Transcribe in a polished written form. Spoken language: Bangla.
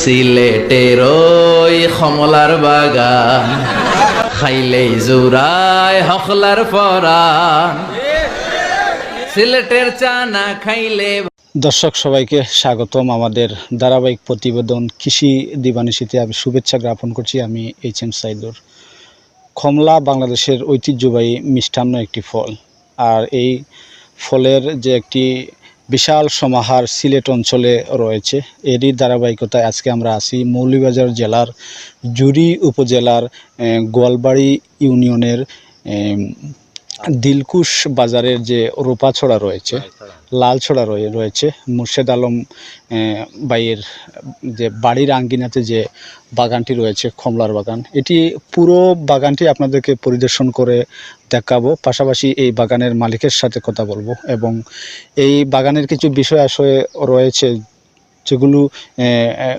সিলেটের ওই কমলার বাগান খাইলেই জুরায় হকলার পরাণ সিলেটের চা না খাইলে। দর্শক সবাইকে স্বাগতম আমাদের ধারাবাহিক প্রতিবেদন কৃষি দিবানিশীতে আমি শুভেচ্ছা জ্ঞাপন করছি। আমি HM সাইদুর। কমলা বাংলাদেশের ঐতিহ্যবাহী মিষ্টান্ন একটি ফল, আর এই ফলের যে একটি বিশাল সমাহার সিলেট অঞ্চলে রয়েছে, এরই ধারাবাহিকতায় আজকে আমরা আছি মৌলভীবাজার জেলার জুড়ি উপজেলার গোয়ালবাড়ি ইউনিয়নের দিলকুশ বাজারের যে রূপাছড়া রয়েছে, লালছড়া রয়েছে মুর্শেদ আলম ভাইয়ের যে বাড়ির আঙ্গিনাতে যে বাগানটি রয়েছে কমলার বাগান, এটি পুরো বাগানটি আপনাদেরকে পরিদর্শন করে দেখাবো। পাশাপাশি এই বাগানের মালিকের সাথে কথা বলবো এবং এই বাগানের কিছু বিষয় আসলে রয়েছে যেগুলো